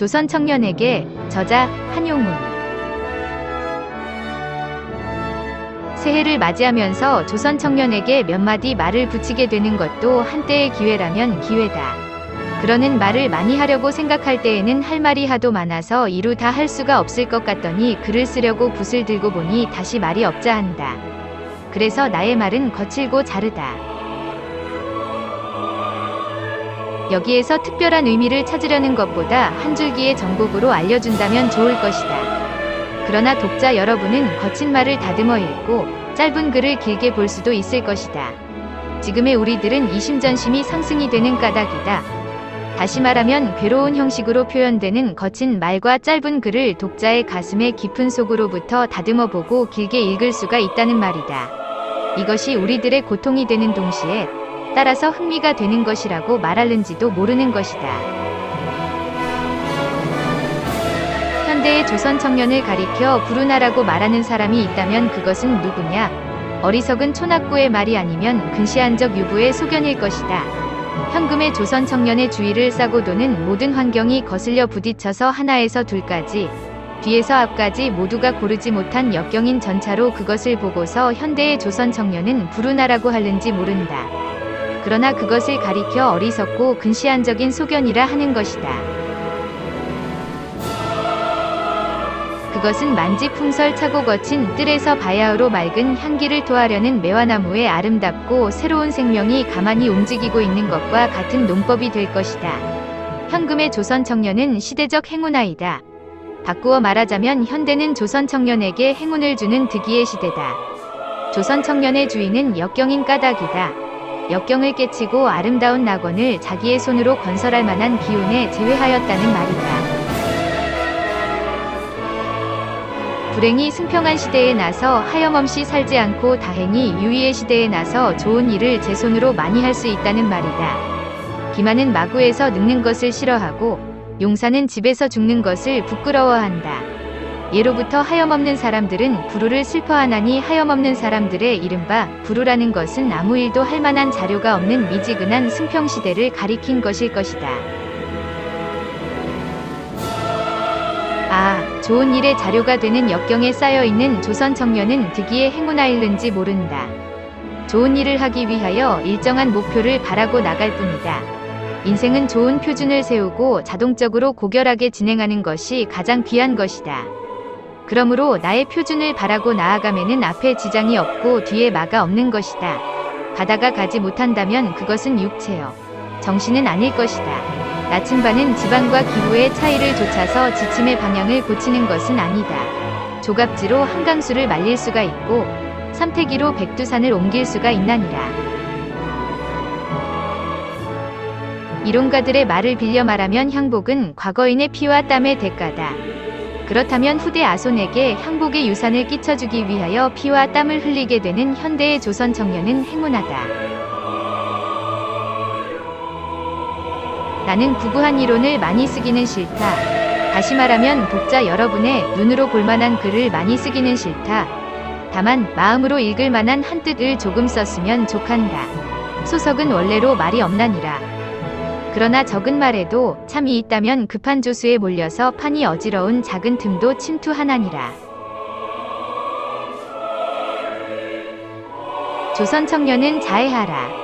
조선 청년에게 저자 한용운. 새해를 맞이하면서 조선 청년에게 몇 마디 말을 붙이게 되는 것도 한때의 기회라면 기회다. 그러는 말을 많이 하려고 생각할 때에는 할 말이 하도 많아서 이루 다 할 수가 없을 것 같더니 글을 쓰려고 붓을 들고 보니 다시 말이 없자 한다. 그래서 나의 말은 거칠고 자르다. 여기에서 특별한 의미를 찾으려는 것보다 한 줄기의 정복으로 알려준다면 좋을 것이다. 그러나 독자 여러분은 거친 말을 다듬어 읽고 짧은 글을 길게 볼 수도 있을 것이다. 지금의 우리들은 이심전심이 상승이 되는 까닭이다. 다시 말하면 괴로운 형식으로 표현되는 거친 말과 짧은 글을 독자의 가슴의 깊은 속으로부터 다듬어 보고 길게 읽을 수가 있다는 말이다. 이것이 우리들의 고통이 되는 동시에 따라서 흥미가 되는 것이라고 말하는지도 모르는 것이다. 현대의 조선 청년을 가리켜 부르나라고 말하는 사람이 있다면 그것은 누구냐? 어리석은 촌학구의 말이 아니면 근시안적 유부의 소견일 것이다. 현금의 조선 청년의 주위를 싸고 도는 모든 환경이 거슬려 부딪혀서 하나에서 둘까지, 뒤에서 앞까지 모두가 고르지 못한 역경인 전차로 그것을 보고서 현대의 조선 청년은 부르나라고 하는지 모른다. 그러나 그것을 가리켜 어리석고 근시안적인 소견이라 하는 것이다. 그것은 만지풍설 차고 거친 뜰에서 바야흐로 맑은 향기를 토하려는 매화나무의 아름답고 새로운 생명이 가만히 움직이고 있는 것과 같은 논법이 될 것이다. 현금의 조선 청년은 시대적 행운아이다. 바꾸어 말하자면 현대는 조선 청년에게 행운을 주는 득이의 시대다. 조선 청년의 주인은 역경인 까닭이다. 역경을 깨치고 아름다운 낙원을 자기의 손으로 건설할 만한 기운에 제외하였다는 말이다. 불행이 승평한 시대에 나서 하염없이 살지 않고 다행히 유의의 시대에 나서 좋은 일을 제 손으로 많이 할 수 있다는 말이다. 기만은 마구에서 늙는 것을 싫어하고 용사는 집에서 죽는 것을 부끄러워한다. 예로부터 하염없는 사람들은 불우를 슬퍼하나니 하염없는 사람들의 이른바 불우라는 것은 아무 일도 할 만한 자료가 없는 미지근한 승평시대를 가리킨 것일 것이다. 좋은 일의 자료가 되는 역경에 쌓여있는 조선 청년은 득이의 행운아일는지 모른다. 좋은 일을 하기 위하여 일정한 목표를 바라고 나갈 뿐이다. 인생은 좋은 표준을 세우고 자동적으로 고결하게 진행하는 것이 가장 귀한 것이다. 그러므로 나의 표준을 바라고 나아가면은 앞에 지장이 없고 뒤에 마가 없는 것이다. 가다가 가지 못한다면 그것은 육체여 정신은 아닐 것이다. 나침반은 지방과 기후의 차이를 좇아서 지침의 방향을 고치는 것은 아니다. 조갑지로 한강수를 말릴 수가 있고 삼태기로 백두산을 옮길 수가 있나니라. 이론가들의 말을 빌려 말하면 향복은 과거인의 피와 땀의 대가다. 그렇다면 후대 아손에게 향복의 유산을 끼쳐주기 위하여 피와 땀을 흘리게 되는 현대의 조선 청년은 행운하다. 나는 구구한 이론을 많이 쓰기는 싫다. 다시 말하면 독자 여러분의 눈으로 볼만한 글을 많이 쓰기는 싫다. 다만 마음으로 읽을 만한 한 뜻을 조금 썼으면 좋간다. 소석은 원래로 말이 없나니라. 그러나 적은 말에도 참이 있다면 급한 조수에 몰려서 판이 어지러운 작은 틈도 침투하나니라. 조선 청년은 자해하라.